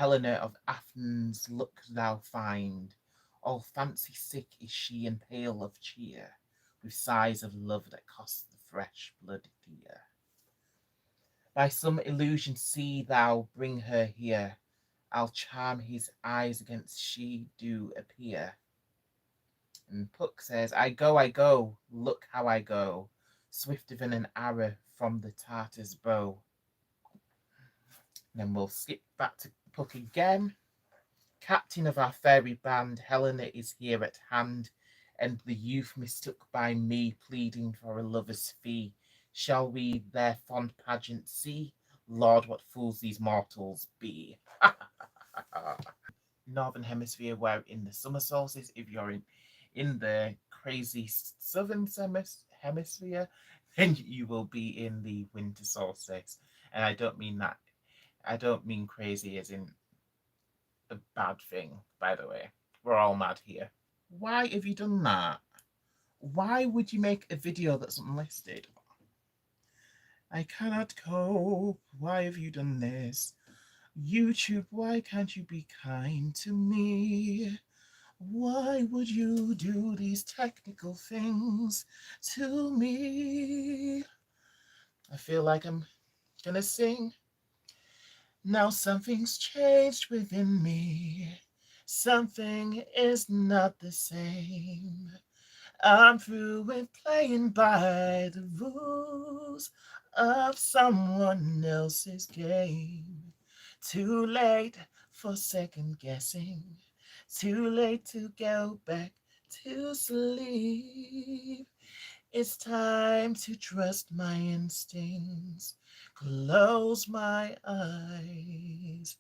Helena of Athens, look thou find, all fancy sick is she and pale of cheer, with sighs of love that cost the fresh blood dear. By some illusion see thou bring her here, I'll charm his eyes against she do appear. And Puck says, I go, look how I go, swifter than an arrow from the Tartar's bow. And then we'll skip back to Puck again. Captain of our fairy band, Helena is here at hand, and the youth mistook by me, pleading for a lover's fee. Shall we their fond pageant see? Lord, what fools these mortals be. Northern Hemisphere, where in the summer solstice, if you're in the crazy southern hemisphere, then you will be in the winter solstice. And I don't mean that, I don't mean crazy as in a bad thing, by the way. We're all mad here. Why have you done that? Why would you make a video that's unlisted? I cannot cope. Why have you done this? YouTube, why can't you be kind to me? Why would you do these technical things to me? I feel like I'm gonna sing. Now something's changed within me. Something is not the same. I'm through with playing by the rules of someone else's game. Too late for second guessing. Too late to go back to sleep. It's time to trust my instincts. Close my eyes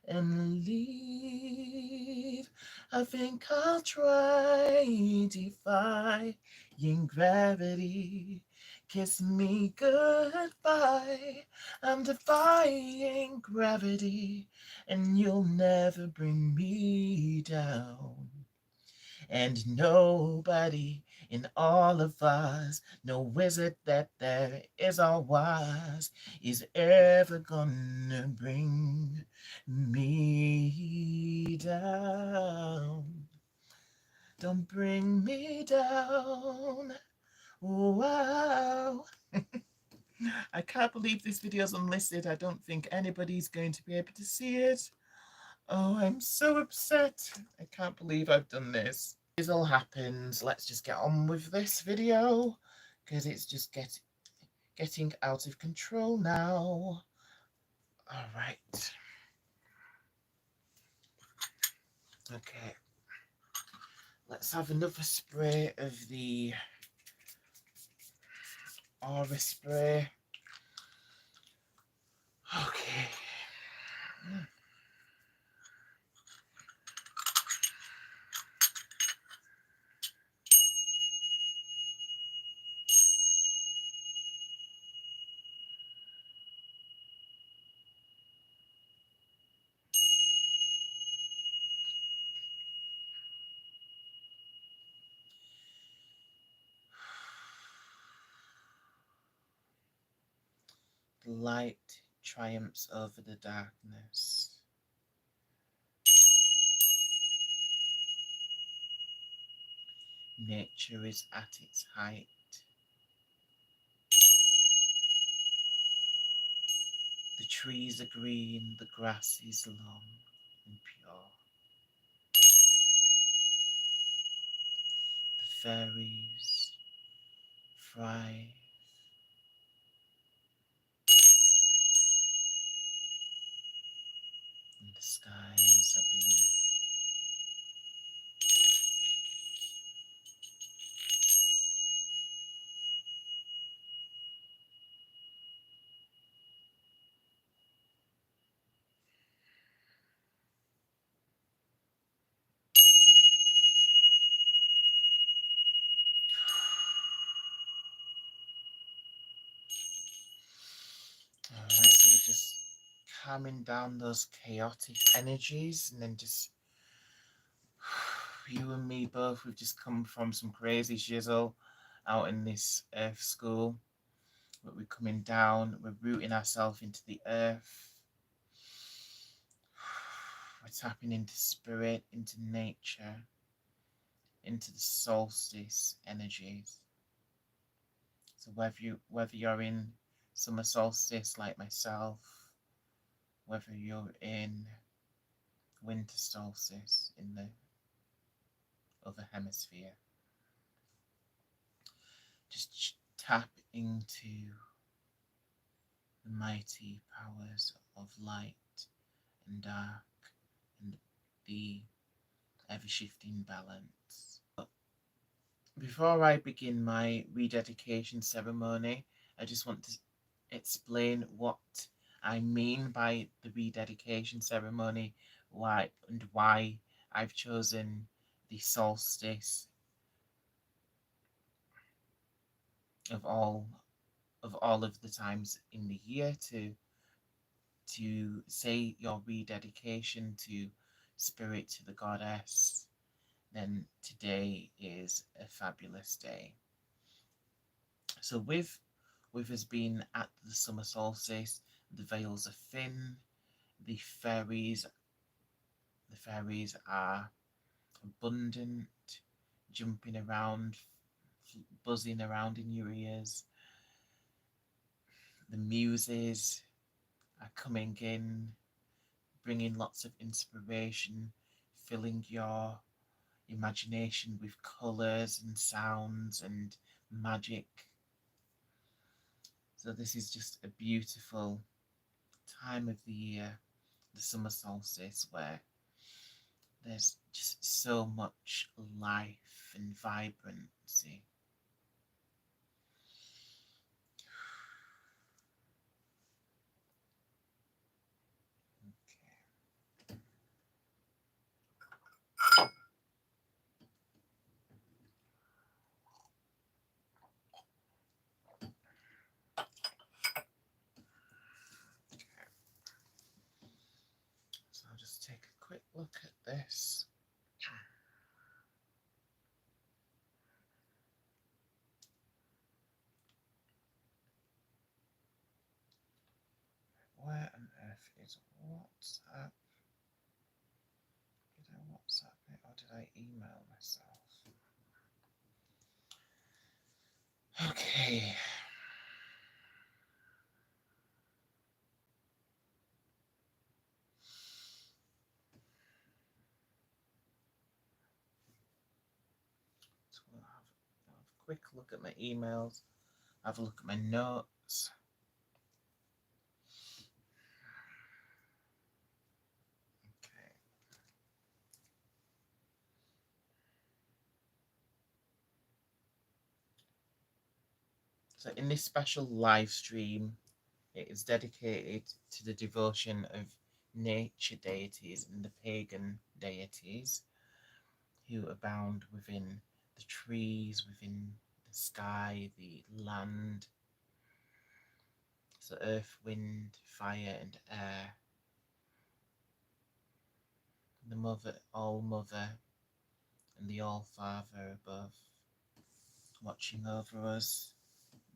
and leave. I think I'll try defying gravity. Kiss me goodbye. I'm defying gravity, and you'll never bring me down. And nobody in all of us, no wizard that there is or was, is ever gonna bring me down. Don't bring me down. Wow. I can't believe this video's unlisted. I don't think anybody's going to be able to see it. Oh, I'm so upset. I can't believe I've done this. This all happens. Let's just get on with this video, because it's just getting out of control now. All right. Okay. Let's have another spray of the aura spray. Okay. The light triumphs over the darkness. Nature is at its height. The trees are green, the grass is long and pure. The fairies thrive. And the skies are blue. Alright, so we're just calming down those chaotic energies, and then just you and me both, we've just come from some crazy shizzle out in this earth school, but we're coming down, we're rooting ourselves into the earth. tapping into spirit, into nature, into the solstice energies. So whether you're in summer solstice like myself, whether you're in winter solstice in the other hemisphere, just tap into the mighty powers of light and dark and the ever-shifting balance. But before I begin my rededication ceremony, I just want to explain what I mean by the rededication ceremony, why I've chosen the solstice of all of the times in the year to say your rededication to spirit, to the goddess. Then today is a fabulous day. So with us being at the summer solstice, the veils are thin, the fairies are abundant, jumping around, buzzing around in your ears. The muses are coming in, bringing lots of inspiration, filling your imagination with colours and sounds and magic. So this is just a beautiful time of the year, the summer solstice, where there's just so much life and vibrancy. So I'll just take a quick look at this. Where on earth is WhatsApp? Did I WhatsApp it or did I email myself? Okay. So we'll have a quick look at my emails, have a look at my notes. Okay. So in this special live stream, it is dedicated to the devotion of nature deities and the pagan deities who abound within the trees, within the sky, the land. So earth, wind, fire and air. The mother, all mother, and the all father above, watching over us,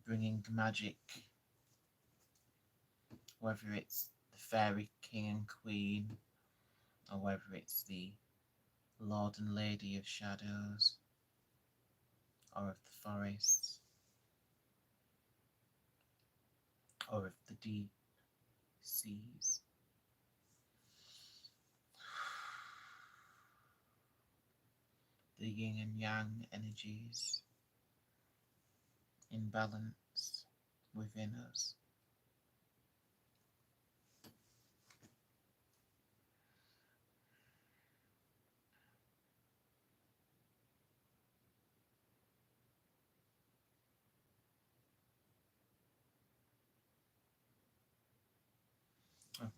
bringing magic, whether it's the fairy king and queen, or whether it's the lord and lady of shadows, or of the forests, or of the deep seas. The yin and yang energies in balance within us.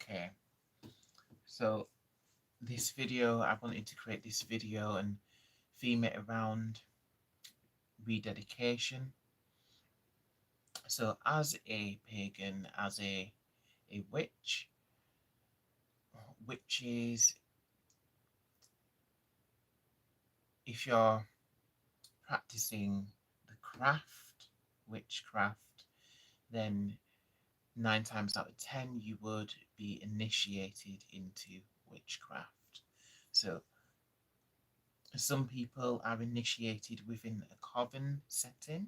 Okay, so this video, I wanted to create this video and theme it around rededication. So as a pagan, as a witch, witches, if you're practicing the craft, witchcraft, then 9 times out of 10 you would be initiated into witchcraft. So some people are initiated within a coven setting,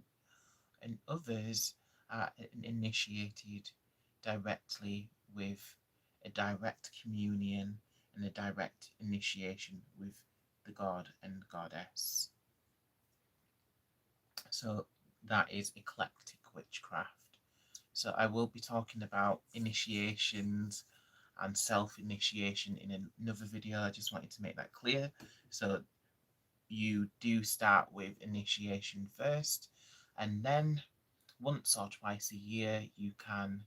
and others are initiated directly with a direct communion and a direct initiation with the god and goddess. So that is eclectic witchcraft. So I will be talking about initiations and self-initiation in another video. I just wanted to make that clear. So you do start with initiation first, and then once or twice a year you can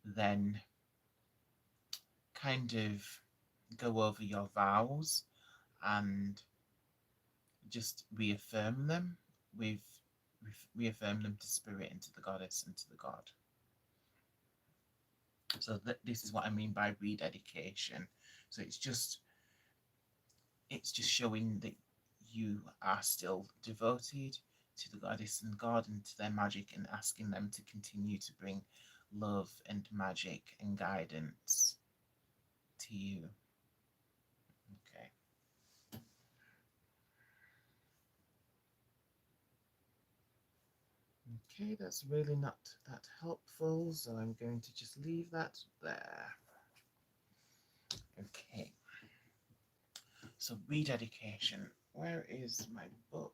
then kind of go over your vows and just reaffirm them with reaffirm them to spirit and to the goddess and to the god. So this is what I mean by rededication. So it's just showing that you are still devoted to the goddess and god and to their magic, and asking them to continue to bring love and magic and guidance to you. Okay. Okay, that's really not that helpful, so I'm going to just leave that there. Okay. So rededication. Where is my book?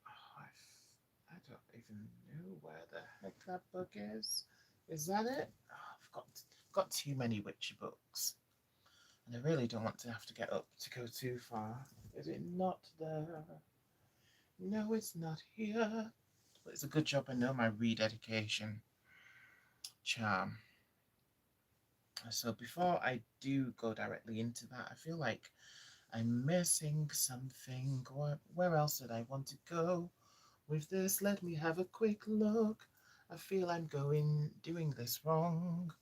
Oh, I don't even know where the heck that book is. Is that it? Oh, I've got too many witchy books, and I really don't want to have to get up to go too far. Is it not there? No, it's not here. But it's a good job I know my rededication charm. So before I do go directly into that, I feel like I'm missing something. Where else did I want to go with this? Let me have a quick look. I feel I'm doing this wrong.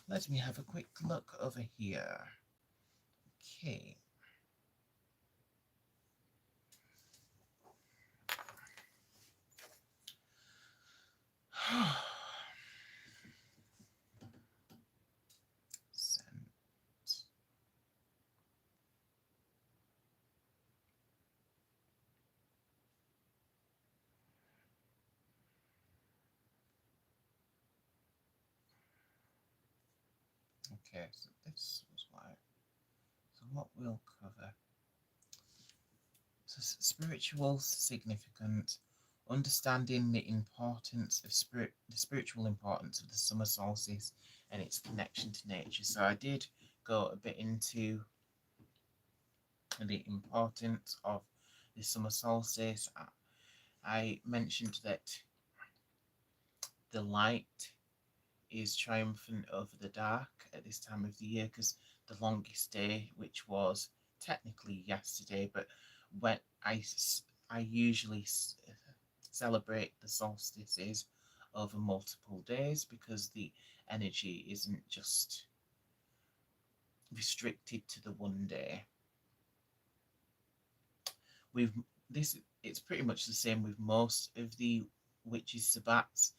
Let me have a quick look over here. Okay. Okay, so this was why. So what we'll cover. So spiritual significance, understanding the importance of the spiritual importance of the summer solstice and its connection to nature. So I did go a bit into the importance of the summer solstice. I mentioned that the light is triumphant over the dark at this time of the year, because the longest day, which was technically yesterday, but when I usually celebrate the solstices over multiple days, because the energy isn't just restricted to the one day. With this, it's pretty much the same with most of the witches' sabbats.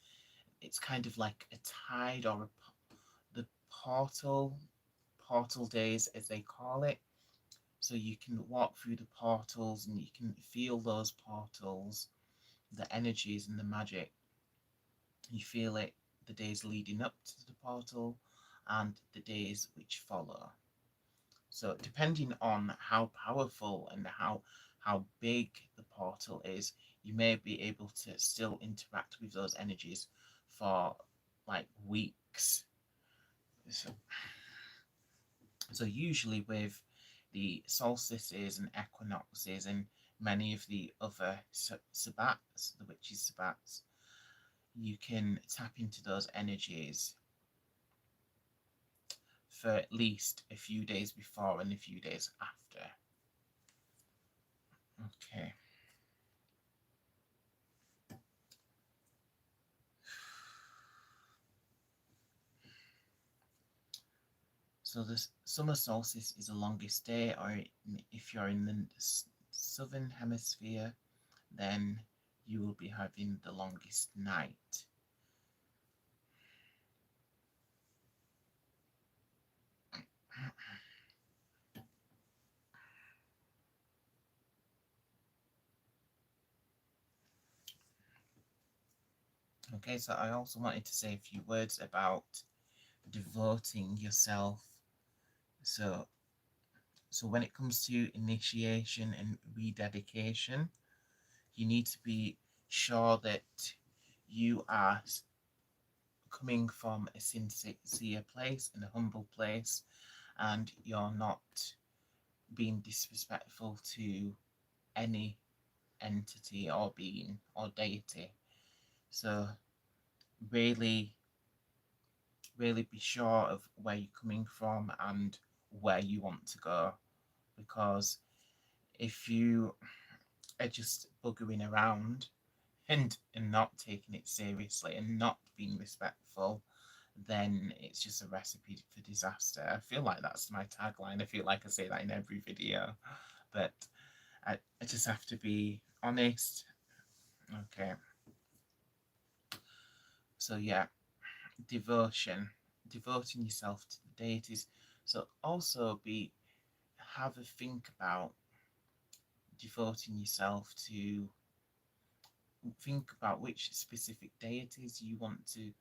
It's kind of like a tide, or the portal days, as they call it. So you can walk through the portals and you can feel those portals, the energies and the magic. You feel it the days leading up to the portal and the days which follow. So depending on how powerful and how big the portal is, you may be able to still interact with those energies for like weeks. So usually with the solstices and equinoxes and many of the other sabbats, the witches' sabbats, you can tap into those energies for at least a few days before and a few days after. Okay. So the summer solstice is the longest day, or if you're in the southern hemisphere, then you will be having the longest night. Okay, so I also wanted to say a few words about devoting yourself. So, so when it comes to initiation and rededication, you need to be sure that you are coming from a sincere place and a humble place, and you're not being disrespectful to any entity or being or deity. So really, really be sure of where you're coming from and where you want to go, because if you are just buggering around and not taking it seriously and not being respectful, then it's just a recipe for disaster. I feel like that's my tagline. I feel like I say that in every video, but I just have to be honest. Okay, so yeah, devoting yourself to the deities. So also have a think about devoting yourself to, think about which specific deities you want to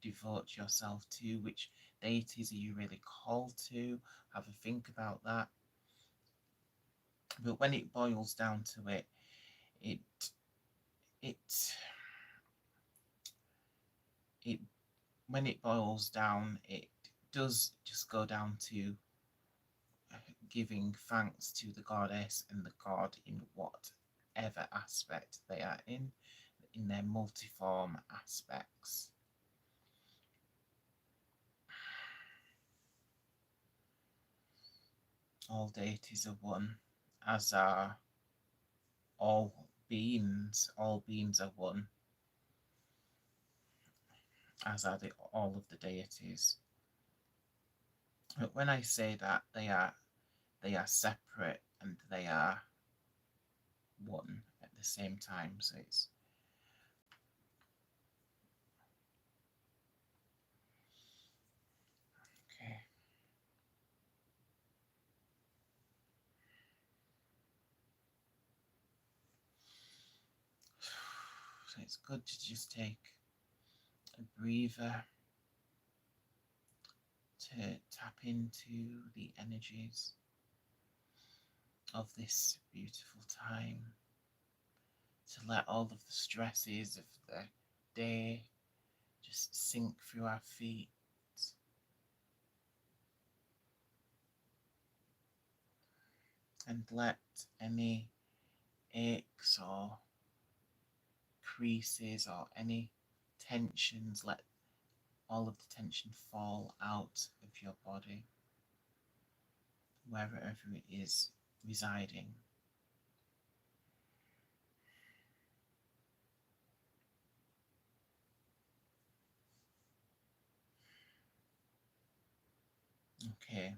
devote yourself to, which deities are you really called to. Have a think about that. But when it boils down to it, it it it when it boils down, it does just go down to giving thanks to the goddess and the god in whatever aspect they are in their multiform aspects. All deities are one, as are all beings. All beings are one, as are all of the deities. But when I say that, they are separate and they are one at the same time. So it's okay. So it's good to just take a breather to tap into the energies of this beautiful time, to let all of the stresses of the day just sink through our feet, and let any aches or creases or any tensions, let all of the tension fall out of your body, wherever it is residing. Okay.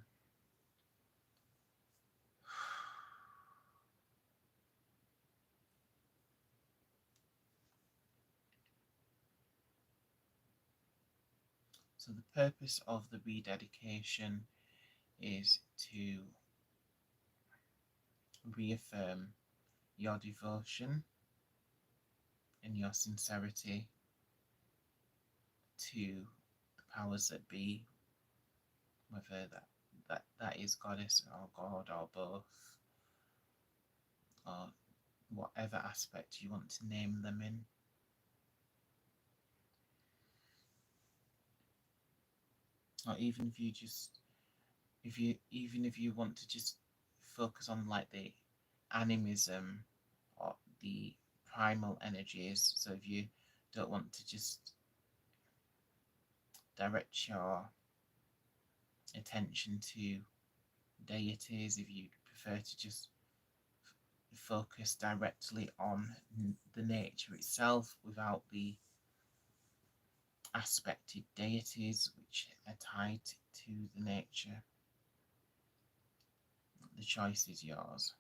So the purpose of the rededication is to reaffirm your devotion and your sincerity to the powers that be, whether that is goddess or god or both, or whatever aspect you want to name them in. Or even if you just, if you want to just focus on like the animism or the primal energies. So if you don't want to just direct your attention to deities, if you prefer to just focus directly on the nature itself without the aspected deities which are tied to the nature, the choice is yours.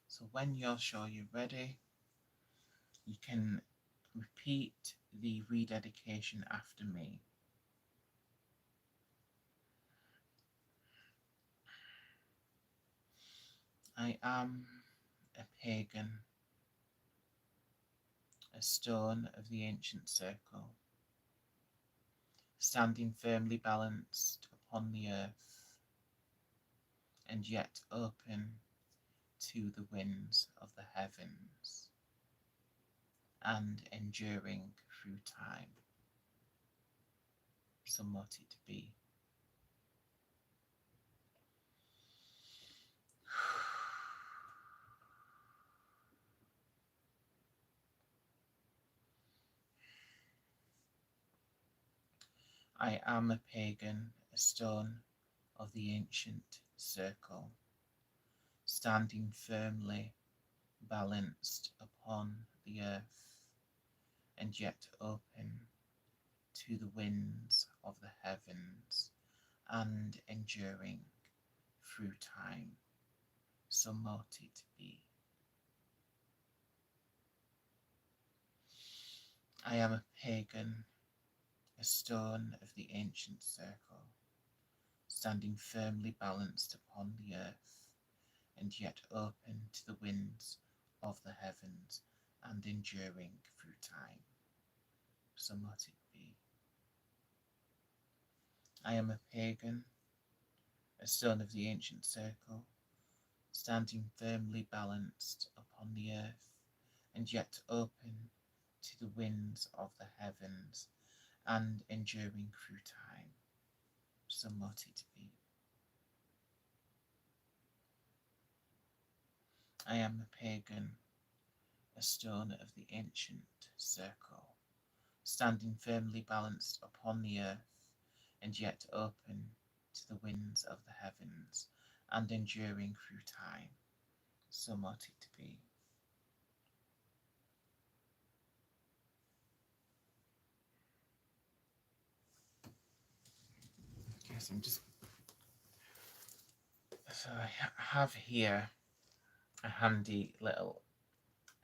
So when you're sure you're ready, you can repeat the rededication after me. I am a pagan, a stone of the ancient circle, standing firmly balanced upon the earth, and yet open to the winds of the heavens, and enduring through time. So might it be. I am a pagan, a stone of the ancient circle, standing firmly balanced upon the earth, and yet open to the winds of the heavens, and enduring through time. So might it be. I am a pagan, a stone of the ancient circle, standing firmly balanced upon the earth, and yet open to the winds of the heavens, and enduring through time. So might it be. I am a pagan, a stone of the ancient circle, standing firmly balanced upon the earth, and yet open to the winds of the heavens, and enduring through time. So might it be. I am a pagan, a stone of the ancient circle, standing firmly balanced upon the earth, and yet open to the winds of the heavens, and enduring through time. So might it be. Yes, so I have here a handy little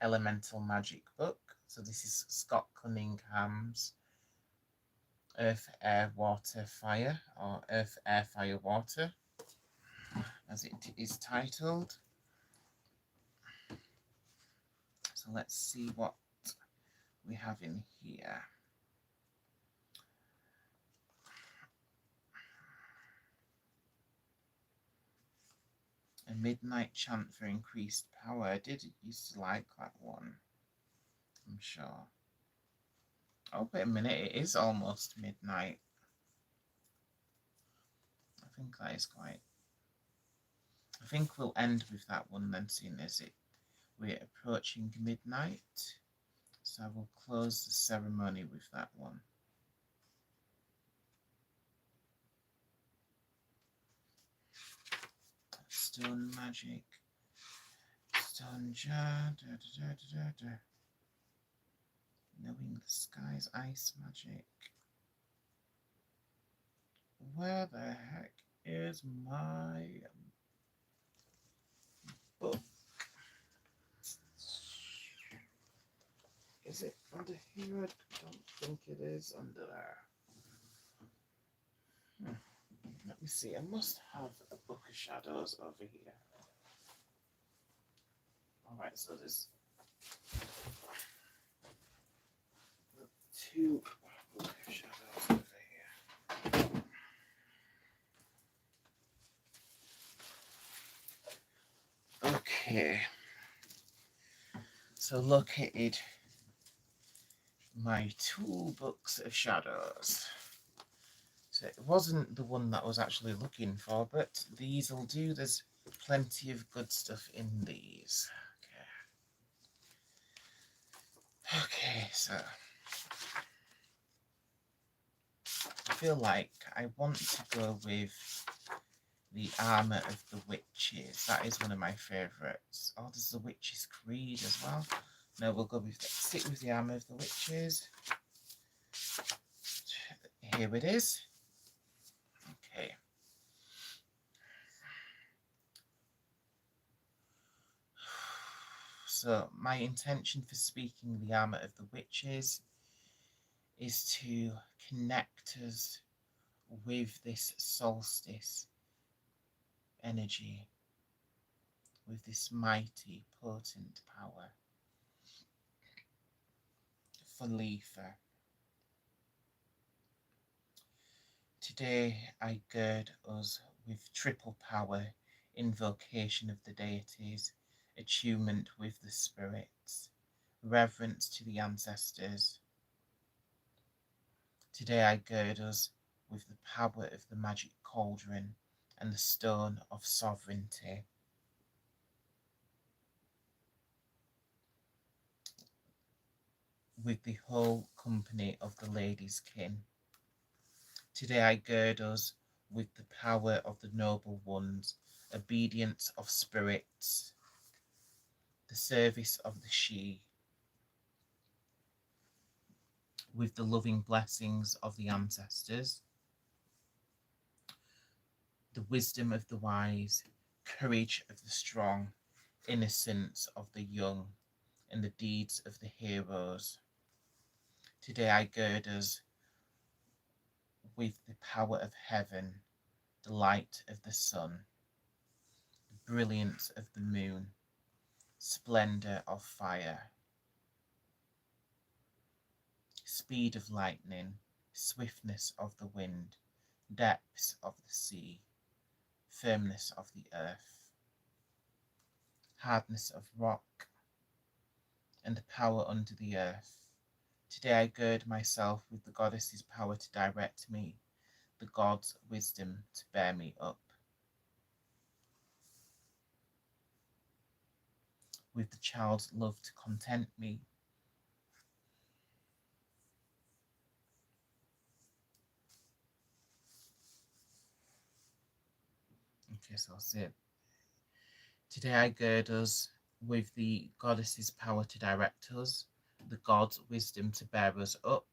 elemental magic book. So this is Scott Cunningham's Earth, Air, Water, Fire, or Earth, Air, Fire, Water, as it is titled. So let's see what we have in here. A midnight chant for increased power. I did used to like that one, I'm sure. Oh, wait a minute, it is almost midnight. I think that is quite... I think we'll end with that one then, seeing as we're approaching midnight. So I will close the ceremony with that one. Stone magic. Stone jar. Knowing the skies, ice magic. Where the heck is my book? Is it under here? I don't think it is under there. Let me see. I must have a book of shadows over here. Alright, so there's two book of shadows over here. Okay. So located my two books of shadows. So it wasn't the one that I was actually looking for, but these will do. There's plenty of good stuff in these. Okay, so I feel like I want to go with the Armour of the Witches. That is one of my favourites. Oh, there's the Witches' Creed as well. No, we'll go with stick with the Armour of the Witches. Here it is. Okay. So my intention for speaking the Armour of the Witches is to connect us with this solstice energy, with this mighty, potent power. For Litha, today I gird us with triple power, invocation of the deities, attunement with the spirits, reverence to the ancestors. Today I gird us with the power of the magic cauldron and the stone of sovereignty. With the whole company of the ladies' kin. Today I gird us with the power of the noble ones, obedience of spirits, the service of the she, with the loving blessings of the ancestors, the wisdom of the wise, courage of the strong, innocence of the young, and the deeds of the heroes. Today I gird us with the power of heaven, the light of the sun, the brilliance of the moon, splendor of fire, speed of lightning, swiftness of the wind, depths of the sea, firmness of the earth, hardness of rock, and the power under the earth. Today I gird myself with the goddess's power to direct me, the god's wisdom to bear me up. With the child's love to content me, okay, so I'll say it. Today I gird us with the goddess's power to direct us, the god's wisdom to bear us up,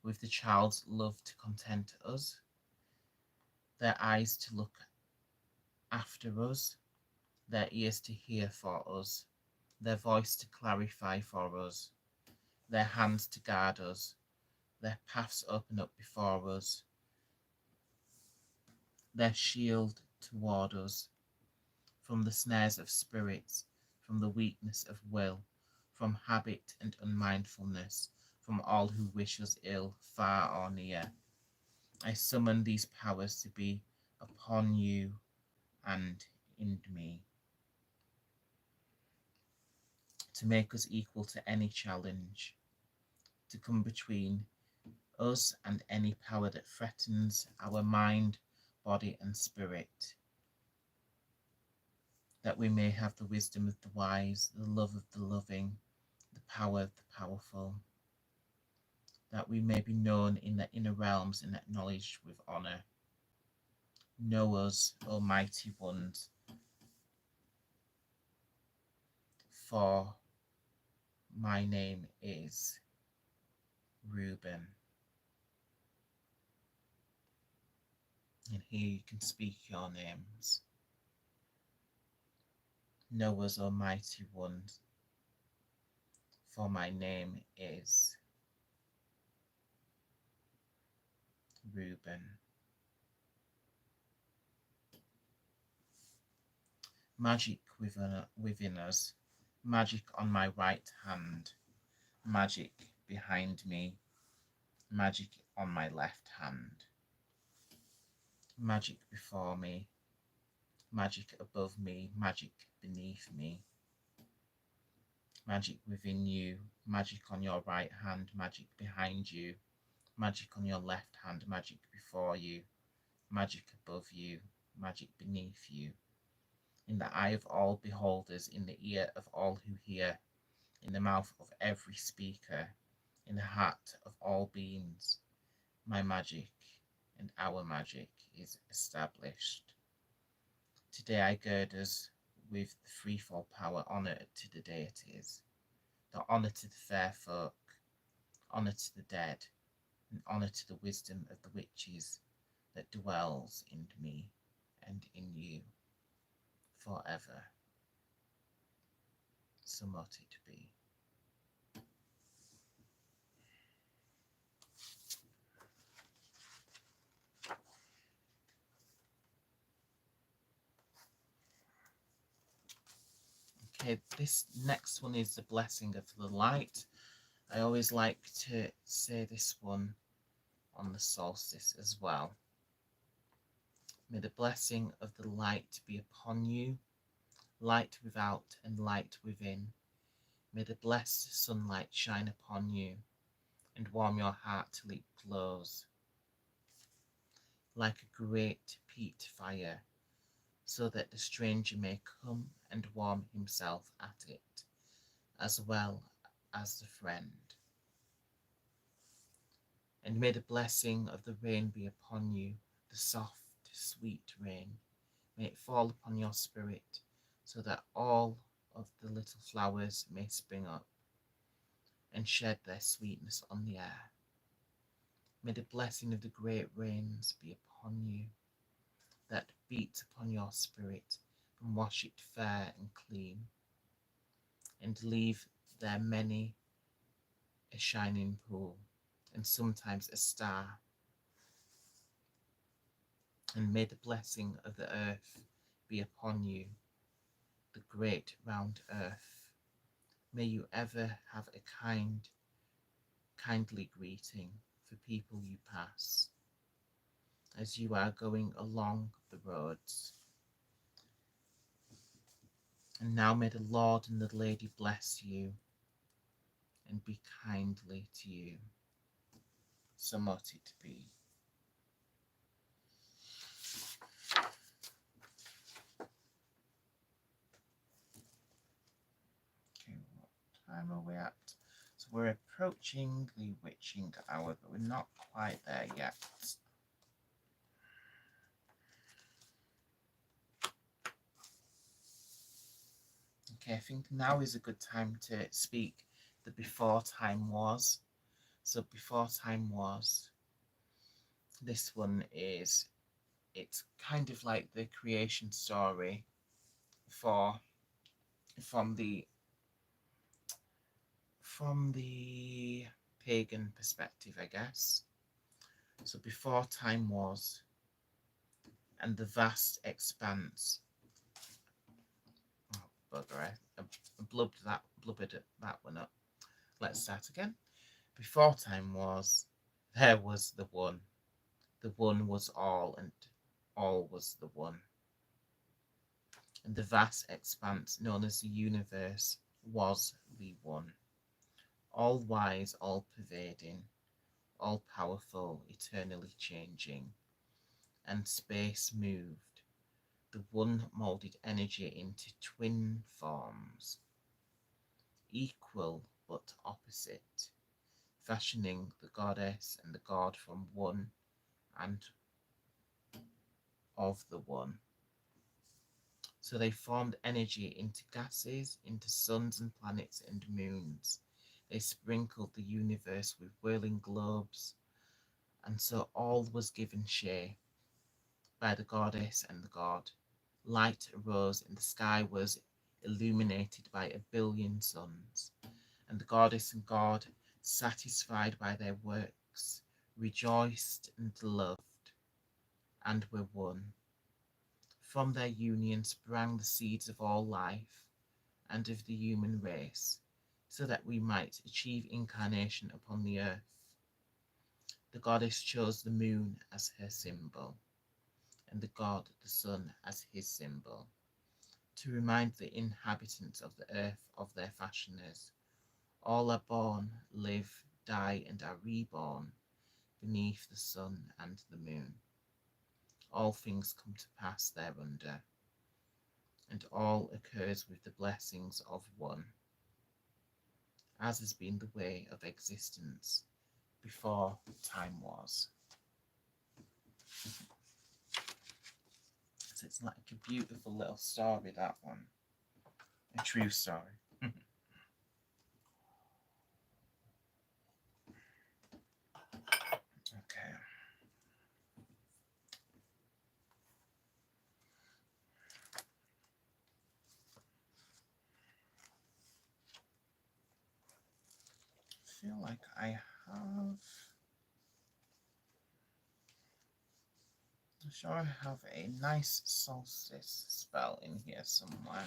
with the child's love to content us, their eyes to look after us, their ears to hear for us, their voice to clarify for us, their hands to guard us, their paths open up before us, their shield toward us, from the snares of spirits, from the weakness of will, from habit and unmindfulness, from all who wish us ill, far or near. I summon these powers to be upon you and in me, to make us equal to any challenge, to come between us and any power that threatens our mind, body, and spirit, that we may have the wisdom of the wise, the love of the loving, the power of the powerful, that we may be known in the inner realms and acknowledged with honour. Know us, O mighty ones, for my name is Reuben. And here you can speak your names. Know us, O mighty ones, for my name is Reuben. Magic within us, magic on my right hand, magic behind me, magic on my left hand, magic before me, magic above me, magic beneath me, magic within you, magic on your right hand, magic behind you, magic on your left hand, magic before you, magic above you, magic beneath you, in the eye of all beholders, in the ear of all who hear, in the mouth of every speaker, in the heart of all beings. My magic and our magic is established. Today I gird us with the threefold power, honour to the deities, the honour to the fair folk, honour to the dead, and honour to the wisdom of the witches that dwells in me and in you forever. So mote it be. Okay, this next one is the blessing of the light. I always like to say this one on the solstice as well. May the blessing of the light be upon you, light without and light within. May the blessed sunlight shine upon you and warm your heart till it glows like a great peat fire, so that the stranger may come and warm himself at it, as well as the friend. And may the blessing of the rain be upon you, the soft, sweet rain. May it fall upon your spirit, so that all of the little flowers may spring up and shed their sweetness on the air. May the blessing of the great rains be upon you, that beat upon your spirit and wash it fair and clean, and leave there many a shining pool, and sometimes a star. And may the blessing of the earth be upon you, the great round earth. May you ever have a kindly greeting for people you pass as you are going along the roads. And now may the Lord and the Lady bless you and be kindly to you. So mote it be. Okay, what time are we at? So we're approaching the witching hour, but we're not quite there yet. Okay, I think now is a good time to speak the before time was. So before time was, this one is, it's kind of like the creation story from the pagan perspective, I guess. So before time was, and the vast expanse. Oh, bugger! I blubbered that one up. Let's start again. Before time was, there was the one. The one was all, and all was the one. And the vast expanse known as the universe was the one. All wise, all pervading, all powerful, eternally changing. And space moved. The one moulded energy into twin forms, equal but opposite, fashioning the goddess and the god from one and of the one. So they formed energy into gases, into suns and planets and moons. They sprinkled the universe with whirling globes, and so all was given shape by the goddess and the god. Light arose, and the sky was illuminated by 1,000,000,000 suns. And the goddess and god, satisfied by their works, rejoiced and loved, and were one. From their union sprang the seeds of all life and of the human race, so that we might achieve incarnation upon the earth. The goddess chose the moon as her symbol, and the god the sun as his symbol, to remind the inhabitants of the earth of their fashioners. All are born, live, die, and are reborn beneath the sun and the moon. All things come to pass thereunder, and all occurs with the blessings of one, as has been the way of existence before time was. So it's like a beautiful little story, that one. A true story. Okay. I feel like I have... I'm sure I have a nice solstice spell in here somewhere.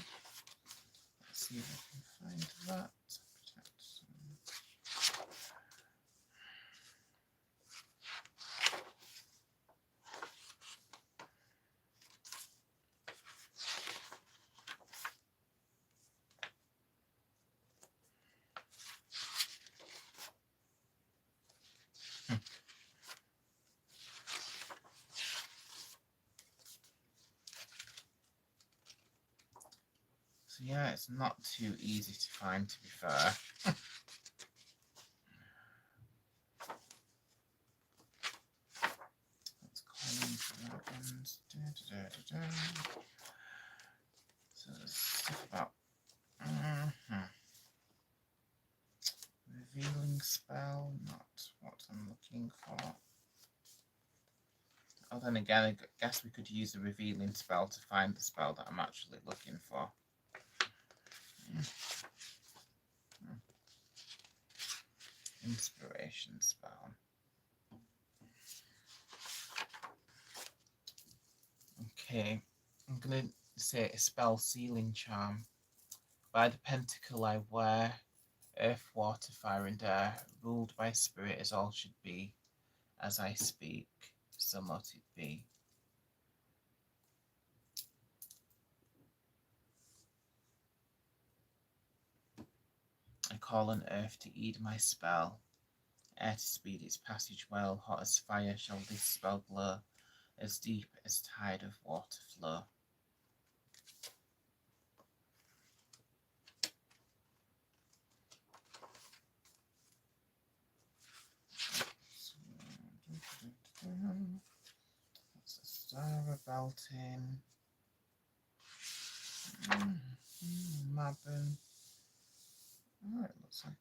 Let's see if I can find that. So yeah, it's not too easy to find, to be fair. Let's call dragons. So there's stuff about revealing spell, not what I'm looking for. Oh, then again, I guess we could use a revealing spell to find the spell that I'm actually looking for. Inspiration spell. Okay, I'm going to say a spell sealing charm. By the pentacle I wear, earth, water, fire, and air, ruled by spirit as all should be. As I speak, so let it be. I call on earth to aid my spell, air to speed its passage well. Hot as fire shall this spell glow, as deep as tide of water flow. That's the Star of Belting. Mabon. Oh, it looks like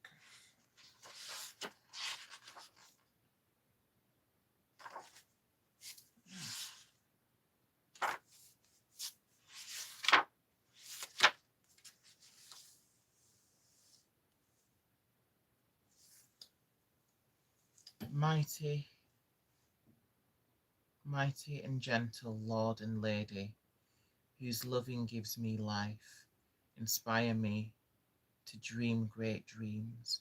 mighty, mighty and gentle Lord and Lady, whose loving gives me life, inspire me to dream great dreams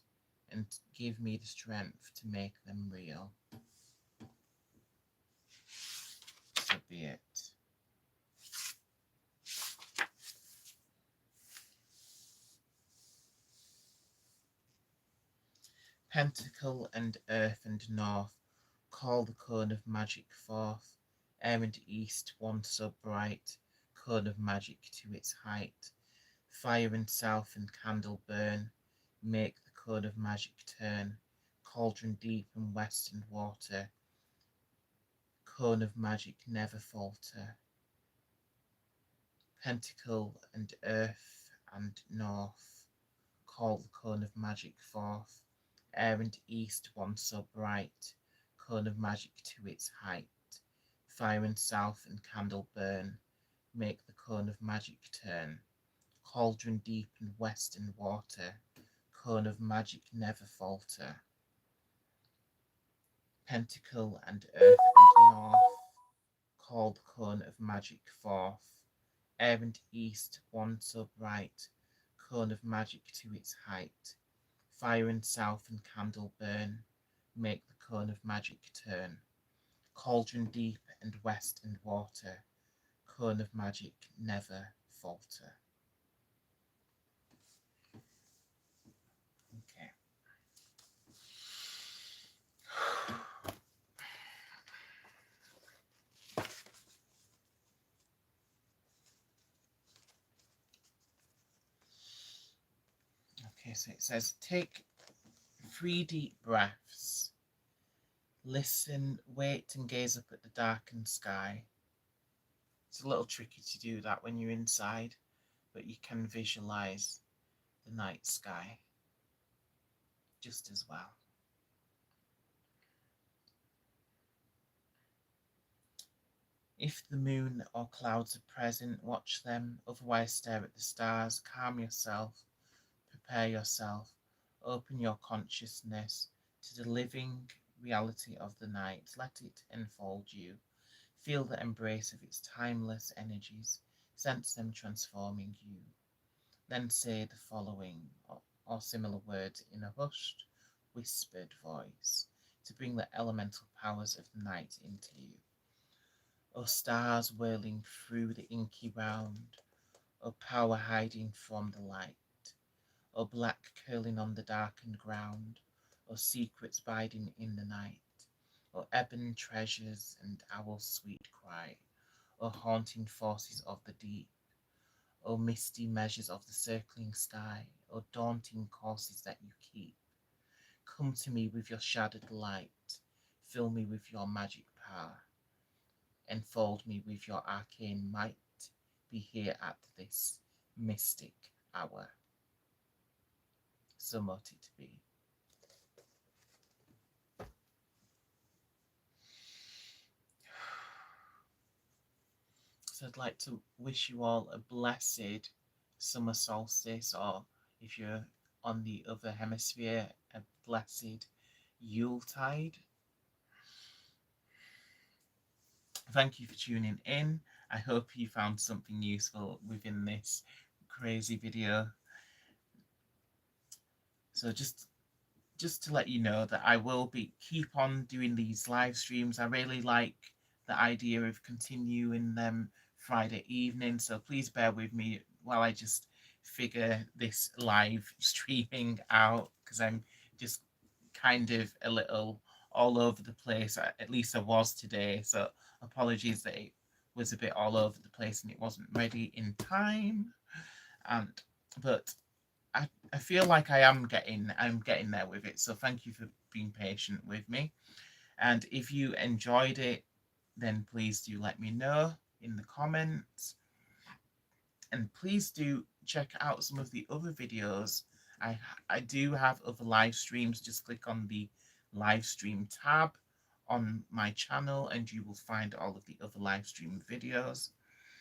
and give me the strength to make them real. So be it. Pentacle and earth and north, call the cone of magic forth. Air and east, one so bright, cone of magic to its height. Fire and south and candle burn, make the cone of magic turn. Cauldron deep and west and water, cone of magic never falter. Pentacle and earth and north, call the cone of magic forth. Air and east, one so bright, cone of magic to its height. Fire and south and candle burn, make the cone of magic turn. Cauldron deep and west and water, cone of magic never falter. Pentacle and earth and north, call the cone of magic forth. Air and east, one so bright, cone of magic to its height. Fire and south and candle burn, make the cone of magic turn. Cauldron deep and west and water, cone of magic never falter. Okay. Okay, so it says take 3 deep breaths. Listen, wait, and gaze up at the darkened sky. It's a little tricky to do that when you're inside, but you can visualize the night sky just as well. If the moon or clouds are present, watch them, otherwise stare at the stars. Calm yourself, prepare yourself, open your consciousness to the living reality of the night. Let it enfold you. Feel the embrace of its timeless energies. Sense them transforming you. then say the following or similar words in a hushed, whispered voice to bring the elemental powers of the night into you. O stars whirling through the inky round, O power hiding from the light, O black curling on the darkened ground, O secrets biding in the night, O ebon treasures and owl's sweet cry, O haunting forces of the deep, O misty measures of the circling sky, O daunting courses that you keep, come to me with your shadowed light, fill me with your magic power, enfold me with your arcane might, be here at this mystic hour. So mote it be. So I'd like to wish you all a blessed summer solstice, or if you're on the other hemisphere, a blessed Yuletide. Thank you for tuning in. I hope you found something useful within this crazy video. So just to let you know that I will keep on doing these live streams. I really like the idea of continuing them Friday evening, so please bear with me while I just figure this live streaming out, because I'm just kind of a little all over the place. At least I was today, so apologies that it was a bit all over the place and it wasn't ready in time. But I feel like I'm getting there with it. So thank you for being patient with me. And if you enjoyed it, then please do let me know in the comments. And please do check out some of the other videos. I do have other live streams. Just click on the live stream tab on my channel and you will find all of the other live stream videos.